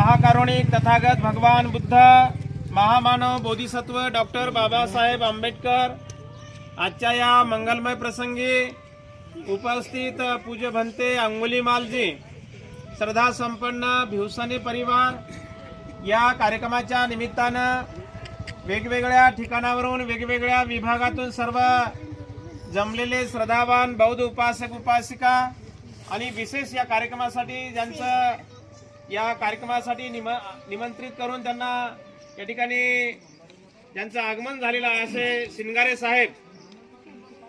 महाकारुणिक तथागत भगवान बुद्ध महामानव बोधिसत्व डॉक्टर बाबासाहेब आंबेडकर आजच्या या मंगलमय प्रसंगी उपस्थित पूज्य भंते अंगुलीमालजी श्रद्धा संपन्न भिवसने परिवार या कार्यक्रमाच्या निमित्तानं वेगवेगळ्या ठिकाणावरून वेगवेगळ्या विभागातून सर्व जमलेले श्रद्धावान बौद्ध उपासक उपासिका आणि विशेष या कार्यक्रमासाठी ज्यांचं या कार्यक्रमासाठी निमंत्रित करून त्यांना या ठिकाणी ज्यांचं आगमन झालेलं आहे असे शिंगारे साहेब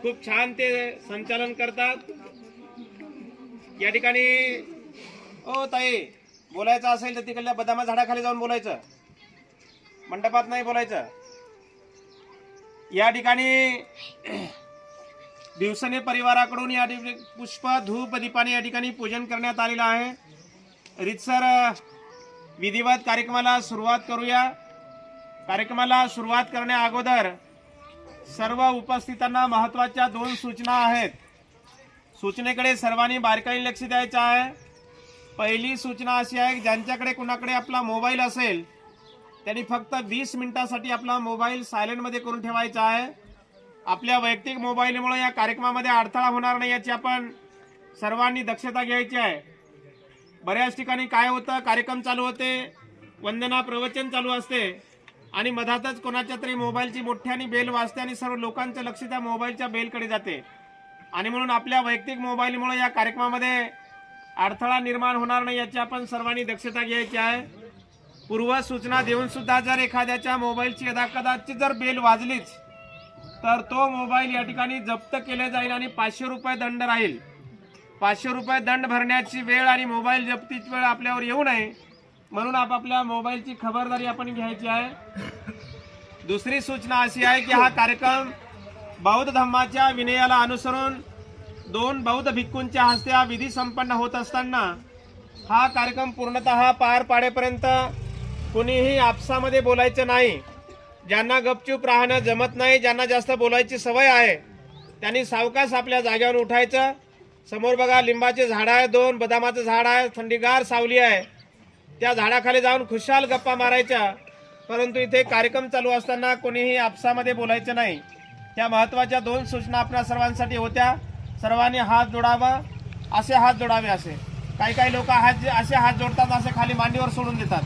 खूप छान ते संचालन करतात। या ठिकाणी ओ ताई बोलायचं असेल तर तिकडल्या बदामा झाडाखाली जाऊन बोलायचं, मंडपात नाही बोलायचं। या ठिकाणी दिवसने परिवाराकडून या ठिकाणी पुष्प धूप दीपाने या ठिकाणी पूजन करण्यात आलेलं आहे। रीतसर विधिवत कार्यक्रमाला सुरुवात करूया। कार्यक्रमाला सुरुवात करण्या अगोदर सर्व उपस्थितांना महत्त्वाच्या 2 सूचना आहेत। सूचनेकडे सर्वांनी बारकाईने लक्ष द्यायचं आहे। पहिली सूचना अशी आहे की ज्यांच्याकडे कुणाकडे आपला मोबाईल असेल त्यांनी फक्त 20 मिनिटांसाठी आपला मोबाईल सायलेंट मध्ये करून ठेवायचा आहे। आपल्या वैयक्तिक मोबाईलमुळे या कार्यक्रमामध्ये अडथळा होणार नाही याची आपण सर्वांनी दक्षता घ्यायची आहे। बऱ्याच ठिकाणी काय होतं, कार्यक्रम चालू होते, वंदना प्रवचन चालू असते आणि मधातच कोणाच्या तरी मोबाईलची मोठ्याने बेल वाजते आणि सर्व लोकांचं लक्ष त्या मोबाईलच्या बेलकडे जाते आणि म्हणून आपल्या वैयक्तिक मोबाईलमुळे या कार्यक्रमामध्ये अडथळा निर्माण होणार नाही याची आपण सर्वांनी दक्षता घ्यायची आहे। पूर्व सूचना देऊन सुद्धा जर एखाद्याच्या मोबाईलची यदाकदाचित जर बेल वाजलीच तर तो मोबाईल या ठिकाणी जप्त केले जाईल आणि 500 रुपये दंड राहील। 500 रुपये दंड भरण्याची वेळ आणि मोबाईल जप्तीची वेळ आपल्यावर येऊ नये म्हणून आपापल्या मोबाईलची खबरदारी आपण घ्यायची आहे। दुसरी सूचना अशी आहे की हा कार्यक्रम बौद्ध धम्माच्या विनयाला अनुसरून 2 बौद्ध भिक्खूंच्या हस्ते हा विधी संपन्न होत असताना हा कार्यक्रम पूर्णतः पार पाडेपर्यंत कुणीही आपसामध्ये बोलायचं नाही। ज्यांना गपचूप राहणं जमत नाही, ज्यांना जास्त बोलायची सवय आहे त्यांनी सावकाश आपल्या जागेवर उठायचं। समोर बघा लिंबाचे झाड आहे, 2 बदामाचं झाड आहे, थंडीगार सावली आहे, त्या झाडाखाली जाऊन खुशाल गप्पा मारायच्या। परंतु इथे कार्यक्रम चालू असताना कोणीही आपसामध्ये बोलायचं नाही। त्या महत्त्वाच्या 2 सूचना आपल्या सर्वांसाठी होत्या। सर्वांनी हात जोडावा, असे हात जोडावे। असे काही लोक असे हात जोडतात, असे खाली मांडीवर सोडून देतात,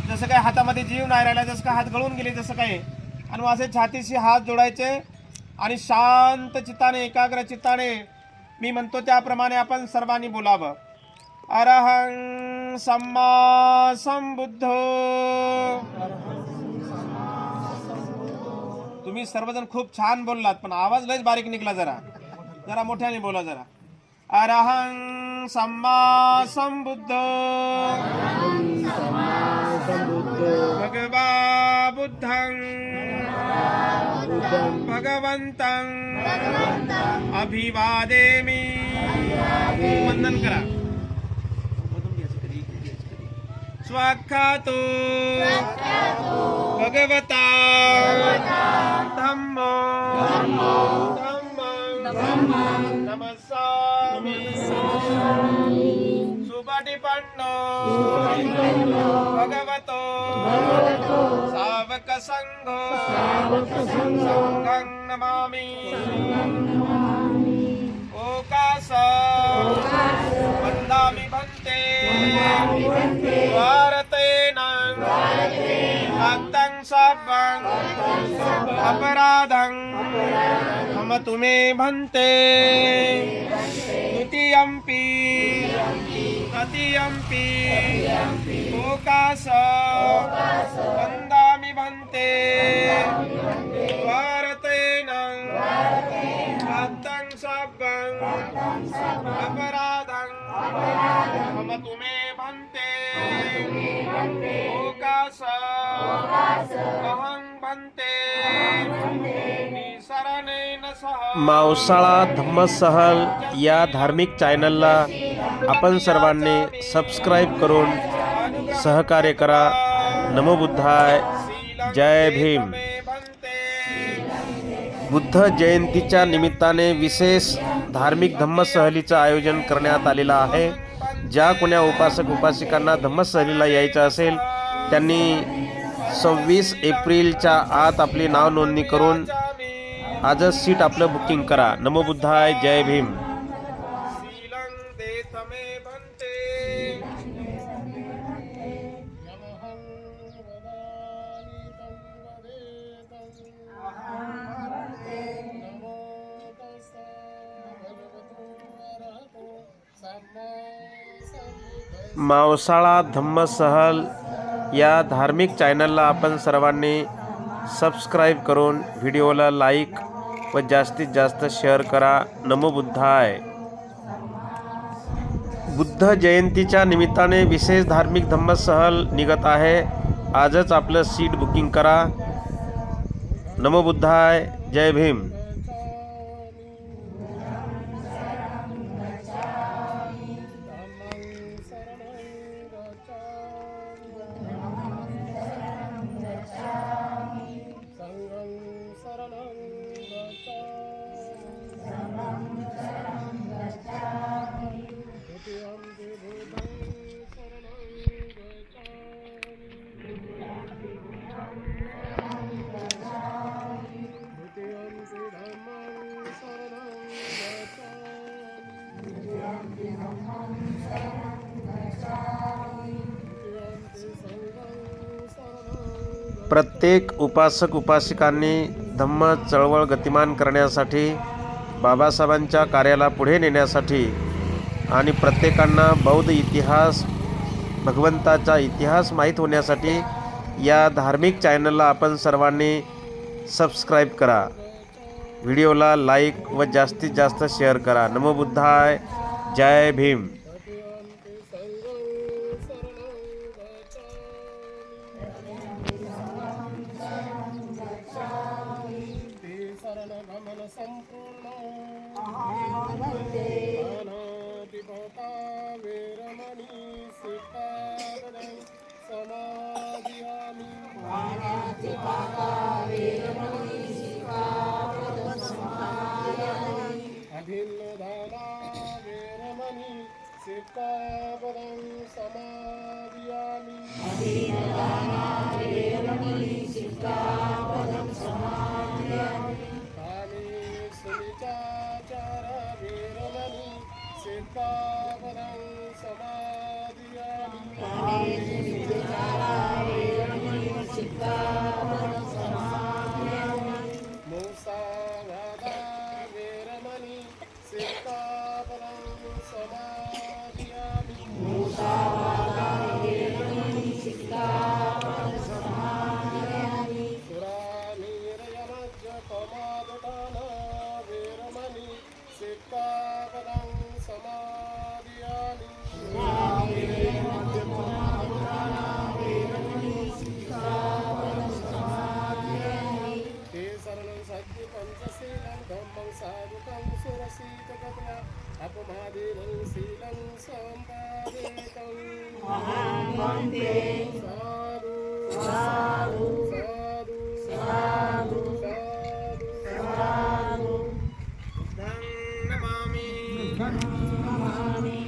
जसं काही हातामध्ये जीव नाही राहिला, जसं काय हात गळून गेले जसं काही, आणि असे छातीशी हात जोडायचे आणि शांत चित्ताने एकाग्र चित्ताने मी म्हणतो त्याप्रमाणे आपण सर्वांनी बोलावं। अरहं सम्मा संबुद्ध। तुम्ही सर्वजण खूप छान बोललात पण आवाज लयच बारीक निघला, जरा मोठ्याने बोला जरा। अरहं सम्मा संबुद्ध भगवा बुद्धं भगवन्तं अभिवादेमि। वंदन करा। स्वाख्यातो भगवता धम्मो नमस्सामि। सुपटिपन्नो भगवतो सावक संघो संघं नमामि। ओकास वन्दामि भन्ते भारतेन भक्तं सर्वं अपराधं क्षमतु मे भन्ते। द्वितीयंपि तृतीयंपि ओकास वन्दामि भन्ते भारतेन भक्तं सर्वं अपराधं क्षमतु मे भन्ते। ओकास अहं भन्ते निसरणेन सह। मावसाळा धम्मसहल या धार्मिक चॅनलला आपण सर्वांनी सबस्क्राइब करून सहकार्य करा। नमो बुद्धाय, जय भीम। बुद्ध जयंतीच्या निमित्ताने विशेष धार्मिक धम्मसहलीचं आयोजन करण्यात आलेलं आहे, ज्या कोण्या उपासक उपासिकांना धम्मसहलीला यायचं असेल त्यांनी 26 एप्रिलच्या आत आपली नाव नोंदणी करून आजच सीट आपलं बुकिंग करा. नमो बुद्धाय. जय भीम. मावसाळा धम्मसहल या धार्मिक चॅनलला आपण सर्वांनी सबस्क्राईब करून व्हिडिओला लाईक व जास्तीत जास्त शेअर करा. नमो बुद्धाय. बुद्ध जयंतीच्या निमित्ताने विशेष धार्मिक धम्मसहल निघत आहे. आजच आपलं सीट बुकिंग करा. नमो बुद्धाय. जय भीम. प्रत्येक उपासक उपासिकांनी धम्म चळवळ गतिमान करण्यासाठी, बाबासाहेबांच्या कार्याला पुढे नेण्यासाठी आणि प्रत्येकांना बौद्ध इतिहास, भगवंताचा इतिहास माहीत होण्यासाठी या धार्मिक चॅनलला आपण सर्वांनी सबस्क्राईब करा. व्हिडिओला लाईक व जास्तीत जास्त शेअर करा. नमो बुद्धाय. जय भीम.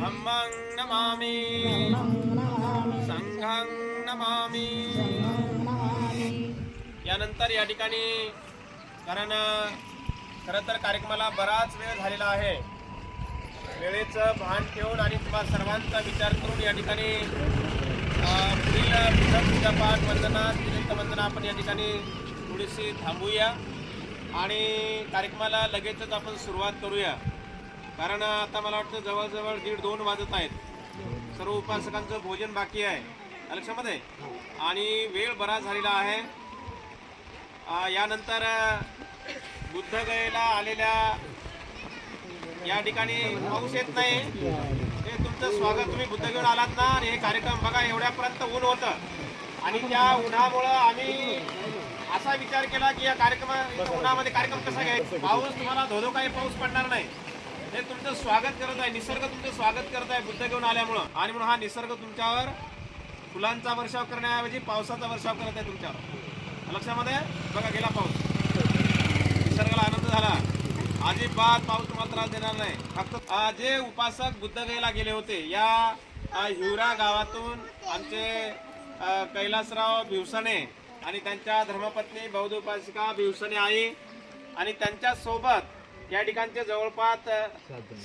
धम्मं नमामि, संघं नमामि. यानंतर या ठिकाणी कारण खरं तर कार्यक्रमाला बराच वेळ झालेला आहे. वेळेचं भान ठेवून आणि तुम्हाला सर्वांचा विचार करून या ठिकाणी पुढील पूजापाठ वंदना तिरिक्त वंदना आपण या ठिकाणी थोडीशी थांबूया आणि कार्यक्रमाला लगेचच आपण सुरुवात करूया. कारण आता मला वाटतं जवळजवळ 1:30-2 वाजत आहेत. सर्व उपासकांचं भोजन बाकी आहे लक्षामध्ये आणि वेळ बराच झालेला आहे. यानंतर बुद्धगयेला आलेल्या या ठिकाणी पाऊस येत नाही. हे तुमचं स्वागत. तुम्ही बुद्धगयेला आलात ना आणि हे कार्यक्रम बघा एवढ्यापर्यंत ऊन होतं आणि त्या उन्हामुळं आम्ही असा विचार केला की या उन्हामध्ये कार्यक्रम कसा घ्यायचा. पाऊस तुम्हाला धोधो काही पाऊस पडणार नाही. हे तुमचं स्वागत करत आहे. निसर्ग तुमचं स्वागत करत आहे बुद्ध घेऊन आल्यामुळं. आणि म्हणून हा निसर्ग तुमच्यावर फुलांचा वर्षाव करण्याऐवजी पावसाचा वर्षाव करत आहे तुमच्यावर. लक्षामध्ये बघा गेला पाऊस. निसर्गाला आनंद झाला. अजिबात पाऊस तुम्हाला त्रास देणार नाही. फक्त जे उपासक बुद्धगयेला गेले होते या हिवरा गावातून आमचे कैलासराव भिवसने आणि त्यांच्या धर्मपत्नी बौद्ध उपासिका भिवसने आई आणि त्यांच्या सोबत या ठिकाणचे जवळपास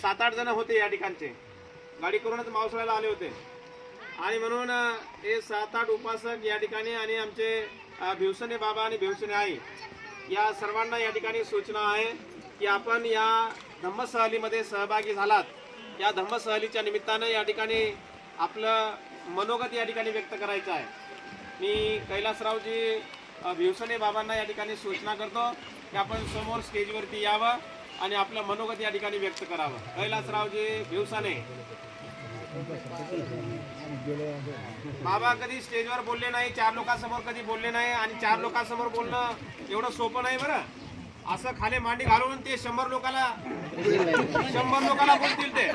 7-8 जण होते. या ठिकाणचे गाडी करूनच मावसाळ्याला आले होते आणि म्हणून हे 7-8 उपासक या ठिकाणी आणि आमचे भिवसने बाबा आणि भिवसने आई या सर्वांना या ठिकाणी सूचना आहे की आपण या धम्मसहलीमध्ये सहभागी झालात. या धम्मसहलीच्या निमित्तानं या ठिकाणी आपलं मनोगत या ठिकाणी व्यक्त करायचं आहे. मी कैलासरावजी भिवसने बाबांना या ठिकाणी सूचना करतो की आपण समोर स्टेजवरती यावं आणि आपलं मनोगत या ठिकाणी व्यक्त करावं. कैलासरावजी भिवसने बाबा कधी स्टेजवर बोलले नाही, 4 लोकांसमोर कधी बोलले नाही आणि 4 लोकांसमोर बोलणं एवढं सोपं नाही बरं. असं खाली मांडी घालून ते 100 लोकांना बोलतील. ते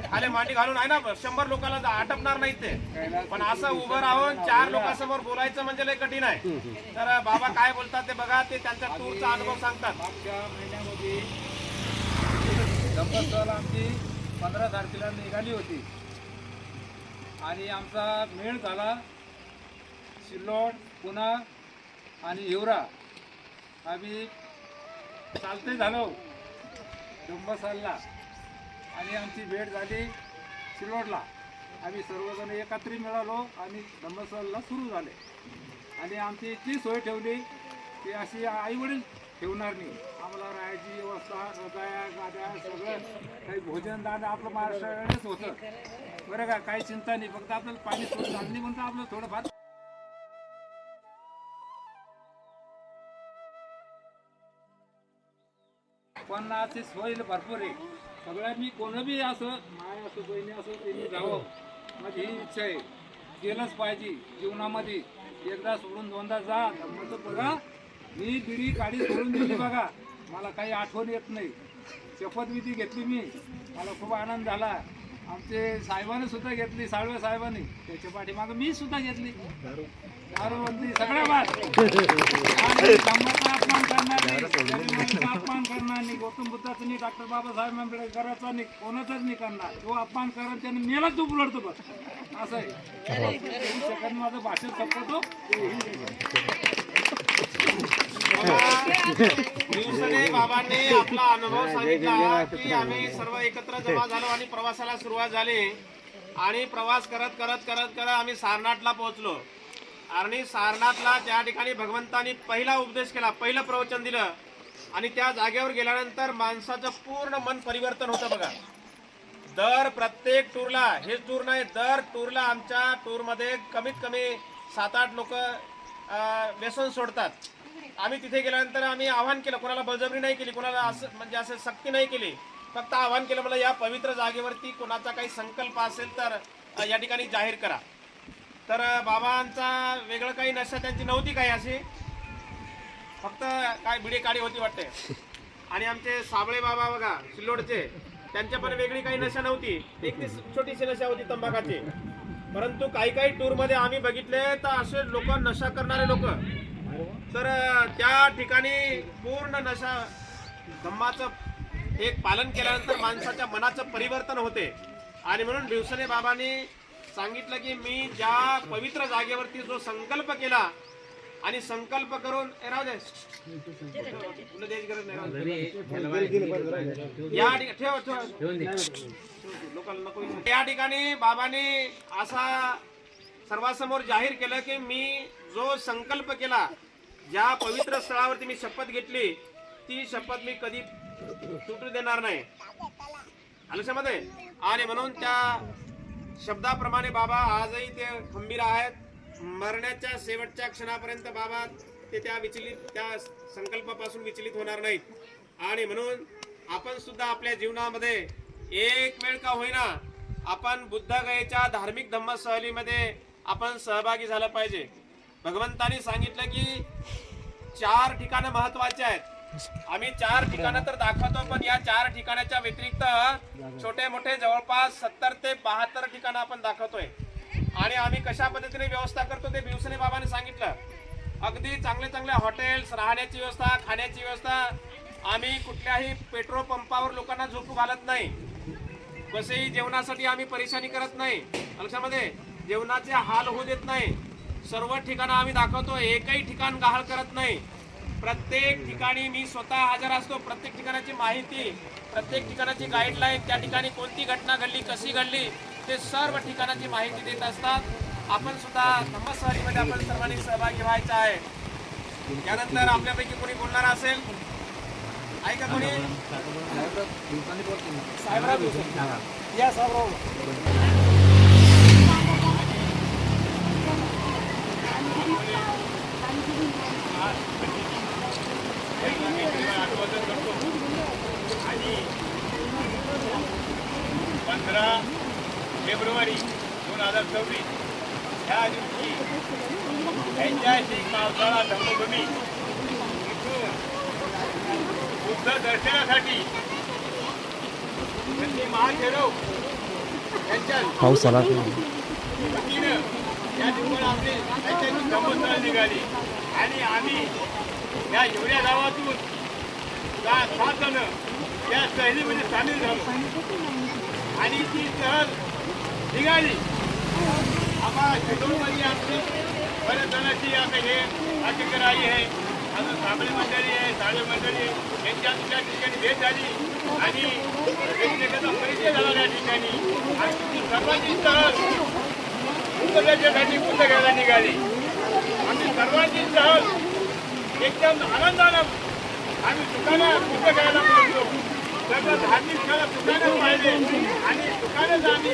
खाली मांडी घालून आहे ना 100 लोकांना आटपणार नाहीत ते. पण असं उभं राहून 4 लोकांसमोर बोलायचं म्हणजे लय कठीण आहे. तर बाबा काय बोलतात ते बघा, ते त्यांचा टूरचा अनुभव सांगतात. मागच्या महिन्यामध्ये धम्मसहल आमची 15 तारखेला निघाली होती आणि आमचा मेळ झाला सिल्लोड, पुणा आणि हिवरा. आम्ही चालते झालो धम्मसहलला आणि आमची भेट झाली सिल्लोडला. आम्ही सर्वजण एकत्रित मिळालो आणि धम्मसहलला सुरू झाले आणि आमची इतकी सोय ठेवली की अशी आईवडील ठेवणार नाही. आम्हाला राहायची व्यवस्था, रजाया, गाद्या, सगळं काही भोजन दान आपलं महाराष्ट्राकडेच होतं बरं का. काही चिंता नाही, फक्त आपल्याला पाणी सोय झाली म्हणून आपलं थोडंफार पण अशी सोय भरपूर आहे. सगळ्यांनी कोणबी असं माय असो बहिणी असो त्यांनी जावं माझी ही इच्छा आहे. केलंच पाहिजे जीवनामध्ये. एकदा सोडून 2दा जा. धम्माचं बघा, मी बिडी गाडी सोडून दिली बघा, मला काही आठवण येत नाही. शपथविधी घेतली मी, मला खूप आनंद झाला. आमचे साहेबांनी सुद्धा घेतली, साळवे साहेबांनी. त्याच्या पाठीमागं मी सुद्धा घेतली. दारूबंदी सगळ्या बात. आणि धम्माचा अपमान करणार नाही, गरिबांचा अपमान करणार नाही, गौतम बुद्धाचा नाही, डॉक्टर बाबासाहेब आंबेडकरांचा नाही, कोणाचाच नाही करणार. जो अपमान करा त्याने मेला तू बुलडतो बस. असं आहे. सेकंद माझं भाषण संपवतो. भिवसने बाबांनी आपला अनुभव सांगितला की आम्ही सर्व एकत्र जमा झालो आणि प्रवासाला सुरुवात झाली आणि प्रवास करत करत करत करत आम्ही सारनाथला पोहोचलो. आणि सारनाथला त्या ठिकाणी भगवंतांनी पहिला उपदेश केला, पहिलं प्रवचन दिलं आणि त्या जागेवर गेल्यानंतर माणसाचं पूर्ण मन परिवर्तन होतं बघा. दर प्रत्येक टूरला, हेच टूर नाही, दर टूरला आमच्या टूरमध्ये कमीत कमी 7-8 लोक व्यसन सोडतात. आम्ही तिथे गेल्यानंतर आम्ही आवाहन केलं, कोणाला बळजबरी नाही केली, कोणाला असं म्हणजे असं सक्ती नाही केली, फक्त आवाहन केलं मला या पवित्र जागेवरती कोणाचा काही संकल्प असेल तर या ठिकाणी जाहीर करा. तर बाबांचा वेगळं काही नशा त्यांची नव्हती काही अशी, फक्त काय बिडी काडी होती वाटते. आणि आमचे साबळे बाबा बघा सिल्लोडचे, त्यांच्या पण वेगळी काही नशा नव्हती, एक ती छोटीशी नशा होती तंबाखाची. परंतु काही टूरमध्ये आम्ही बघितले तर असे लोक, नशा करणारे लोक, तर त्या ठिकाणी पूर्ण नशा धम्माचं एक पालन केल्यानंतर माणसाच्या मनाचं परिवर्तन होते. आणि म्हणून भिवसने बाबांनी सांगितलं की मी ज्या पवित्र जागेवरती जो संकल्प केला आणि संकल्प करून राहू दे या ठिकाणी बाबांनी असा सर्वांसमोर जाहीर केलं की मी जो संकल्प केला, ज्या पवित्र स्थळावरती मी शपथ घेतली, ती शपथ मी कधी तुटू देणार नाही. आयुष्यामध्ये. आणि म्हणून त्या शब्दाप्रमाणे बाबा आजही ते खंबीर आहेत. मरण्याच्या शेवटच्या क्षणापर्यंत बाबा ते त्या संकल्पापासून विचलित होणार नाहीत. आणि म्हणून आपण सुद्धा आपल्या जीवनामध्ये एक वेळ का होईना आपण बुद्धगयेच्या धार्मिक धम्मसहलीमध्ये आपण सहभागी झालं पाहिजे. भगवंतानी सांगितलं की 4 ठिकाणं महत्वाचे आहेत. आम्ही 4 ठिकाणं तर दाखवतो, पण या 4 ठिकाणाच्या व्यतिरिक्त छोटे मोठे जवळपास 70 ते 72 ठिकाणं आपण दाखवतोय. आणि आम्ही कशा पद्धतीने व्यवस्था करतो ते भिवसने बाबांनी सांगितलं. अगदी चांगले हॉटेल्स, राहण्याची व्यवस्था, खाण्याची व्यवस्था. आम्ही कुठल्याही पेट्रोल पंपावर लोकांना झोपू घालत नाही. कसंही जेवणासाठी आम्ही परेशानी करत नाही, लक्षामध्ये जेवणाचे हाल होऊ देत नाही. सर्व ठिकाणं आम्ही दाखवतो, एकही ठिकाण गहाळ करत नाही. प्रत्येक ठिकाणी मी स्वतः हजर असतो. प्रत्येक ठिकाणाची माहिती, प्रत्येक ठिकाणाची गाईडलाईन, त्या ठिकाणी कोणती घटना घडली, कशी घडली, ते सर्व ठिकाणाची माहिती देत असतात. आपण सुद्धा धम्मसवारीमध्ये आपण सर्वांनी सहभागी व्हायचा आहे. यानंतर आपल्यापैकी कोणी बोलणार असेल, ऐका कोणी साहेबराव या साहेबराव आणि 15 फेब्रुवारी 2026 ह्या दिवशी ऐतिहासिक पावसाळा धम्मभूमी इथून बुद्ध दर्शनासाठी श्री महाथेरव यांच्या वतीनं या ठिकाणी आपली ऐतिहासिक धम्मस्थळ निघाली आणि आम्ही या एवढ्या गावातून 7 जण या सहलीमध्ये सामील झालो आणि ती सहल निघाली. आम्हाला शेड्यूलमध्ये आमची बऱ्याच जणांची आता हे अधिकारी आहे, अजून साबळे मंडळी आहे, साळे मंडळी यांच्या त्या ठिकाणी भेट झाली आणि एकमेकांचा परिचय झाला त्या ठिकाणी. आणि ती सर्वांची सहल पुस्तकासाठी पुस्तक घ्यायला निघाली. आम्ही सर्वांची सहल एकदम आनंदानं आम्ही दुकानात पुस्तक घ्यायला बोलतो. सगळं धार्मिक स्थळं दुकानं पाहिले आणि दुकानच आम्ही